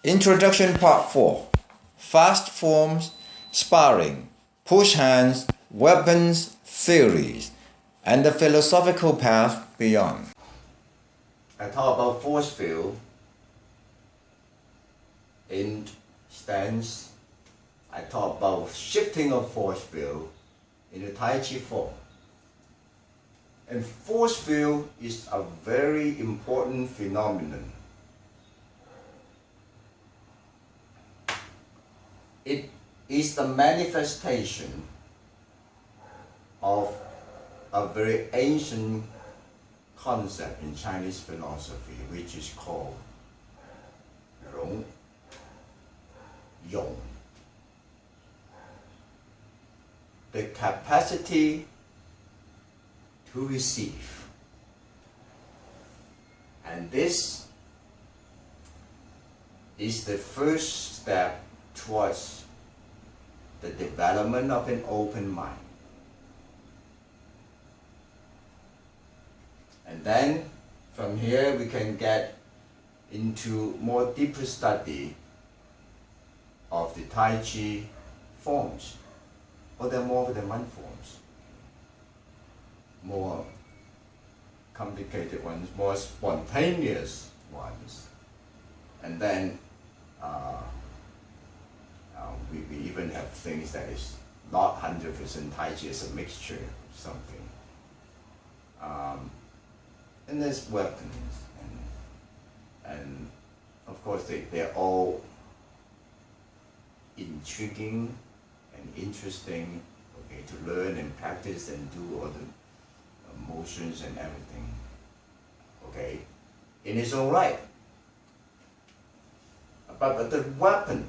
Introduction Part 4. Fast forms, sparring, push hands, weapons, theories, and the philosophical path beyond. I talk about force field in stance. I talk about shifting of force field in the Taichi form. And force field is a very important phenomenon. It is the manifestation of a very ancient concept in Chinese philosophy, which is called Rong Yong. The capacity to receive. And this is the first step towards the development of an open mind. And then from here we can get into more deeper study of the Taichi forms. Or there are more than one forms. More complicated ones, more spontaneous ones. And then we even have things that is not 100% Taichi, it's a mixture of something. And there's weapons, and of course they're all intriguing and interesting, okay, to learn and practice and do all the motions and everything, okay, in its own right. But the weapon,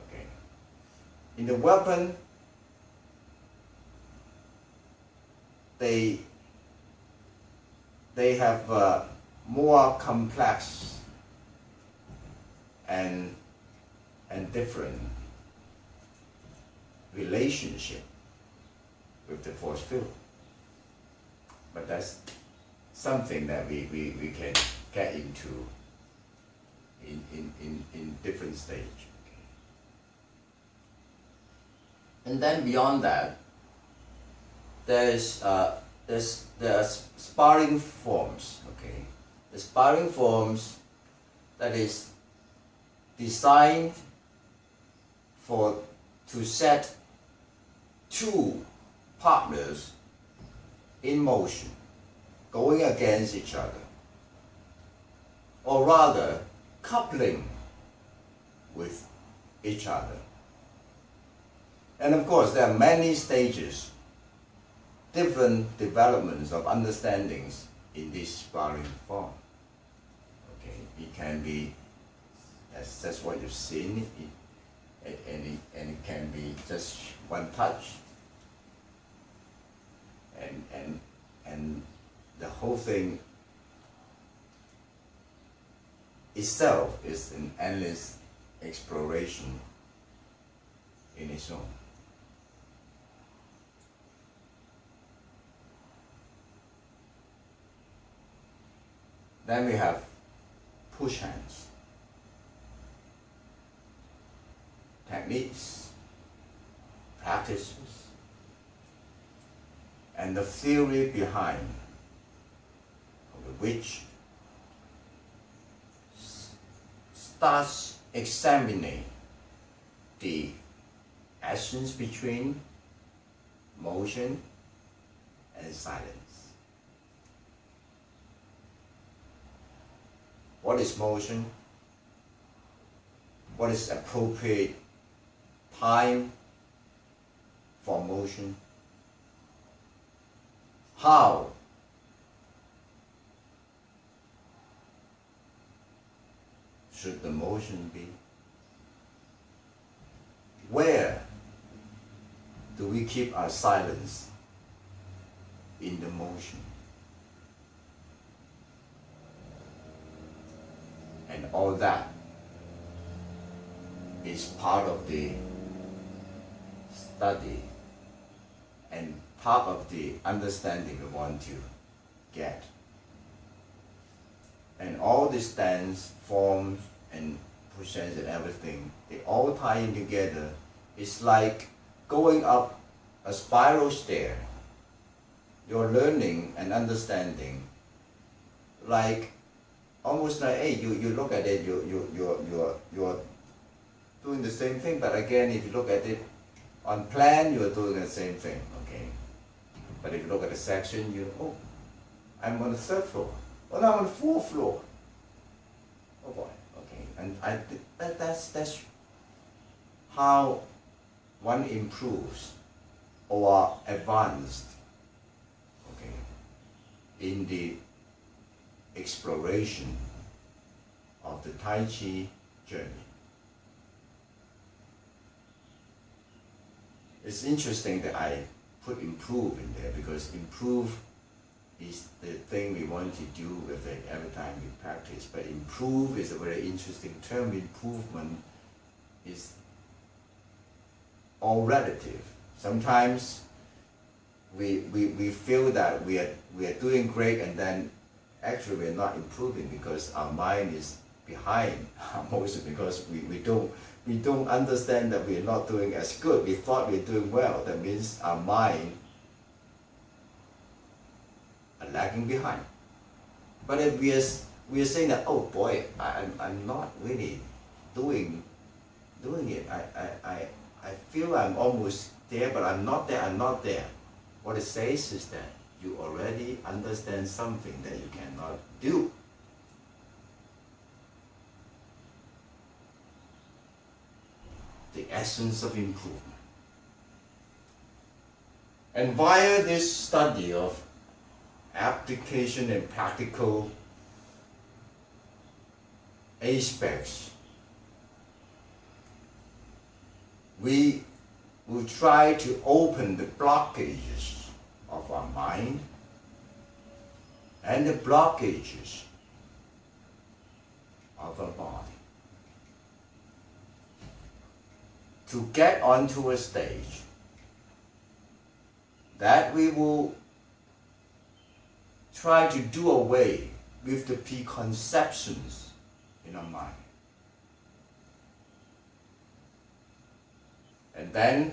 okay, in the weapon, they have a more complex and different relationship with the force field. But that's something that we can get into in different stage. Okay. And then beyond that, there are sparring forms. Okay, the sparring forms that is designed to set two partners in motion, going against each other, or rather coupling with each other. And of course, there are many stages, different developments of understandings in this sparring form. Okay, it can be, that's what you've seen, and it can be just one touch, and the whole thing itself is an endless exploration in its own. Then we have push hands, techniques, practices, and the theory behind which starts examining the essence between motion and silence. What is motion? What is appropriate time for motion? How should the motion be? Where do we keep our silence in the motion? And all that is part of the study and part of the understanding we want to get. And all the stance, forms, and push hands and everything, they all tie in together. It's like going up a spiral stair. You're learning and understanding, like almost like, hey, you look at it, you're doing the same thing, but again, if you look at it on plan, you're doing the same thing, okay? But if you look at the section, oh, I'm on the 3rd floor. Oh, now I'm on the 4th floor. Oh boy, okay. And that's how one improves or advanced, okay, in the exploration of the Taichi journey. It's interesting that I put improve in there, because improve is the thing we want to do with it every time we practice. But improve is a very interesting term. Improvement is all relative. Sometimes we feel that we are doing great, and then actually we're not improving because our mind is behind, mostly because we don't understand that we're not doing as good. We thought we're doing well. That means our mind are lagging behind. But if we are saying that, oh boy, I'm not really doing it. I feel I'm almost there, but I'm not there. What it says is that you already understand something that you cannot do. The essence of improvement. And via this study of application and practical aspects, we will try to open the blockages of our mind and the blockages of our body to get onto a stage that we will try to do away with the preconceptions in our mind. And then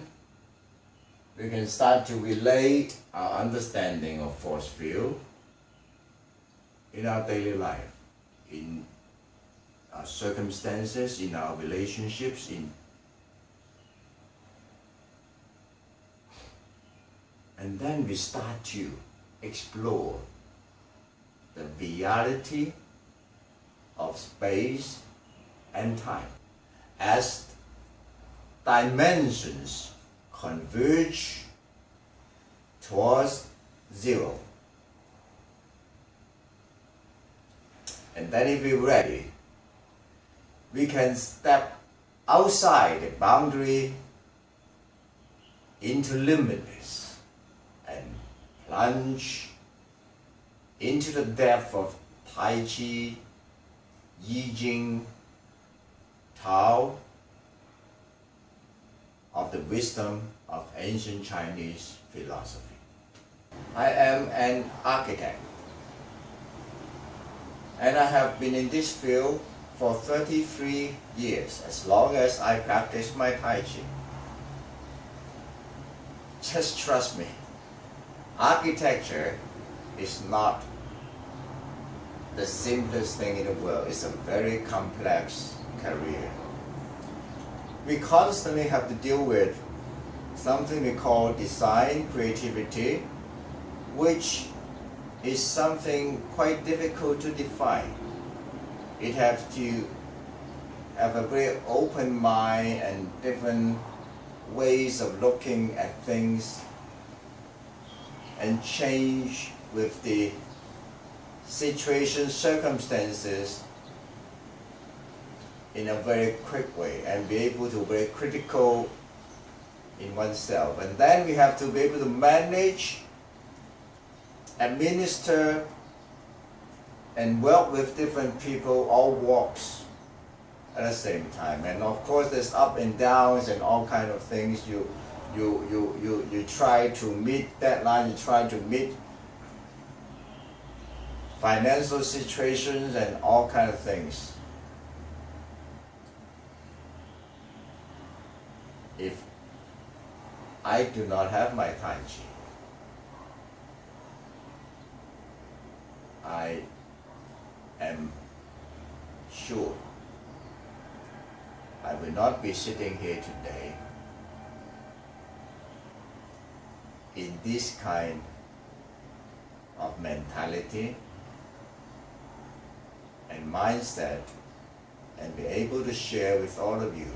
we can start to relate our understanding of force field in our daily life, in our circumstances, in our relationships, and then we start to explore the reality of space and time as dimensions converge towards zero. And then if we're ready, we can step outside the boundary into limitless and plunge into the depth of Taichi, Yijing, Tao, of the wisdom of ancient Chinese philosophy. I am an architect, and I have been in this field for 33 years, as long as I practice my Tai Chi. Just trust me, architecture is not the simplest thing in the world. It's a very complex career. We constantly have to deal with something we call design creativity, which is something quite difficult to define. It has to have a very open mind and different ways of looking at things and change with the situation, circumstances in a very quick way, and be able to be very critical in oneself. And then we have to be able to manage, administer, and work with different people, all walks at the same time. And of course there's up and downs and all kind of things. You try to meet deadlines, you try to meet financial situations and all kind of things. I do not have my Taichi. I am sure I will not be sitting here today in this kind of mentality and mindset and be able to share with all of you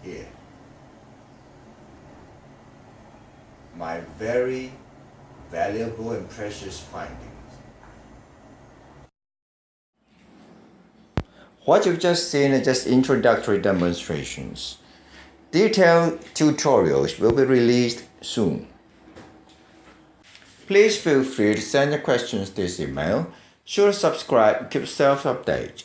here my very valuable and precious findings. What you've just seen are just introductory demonstrations. Detailed tutorials will be released soon. Please feel free to send your questions to this email. Sure to subscribe and keep yourself updated.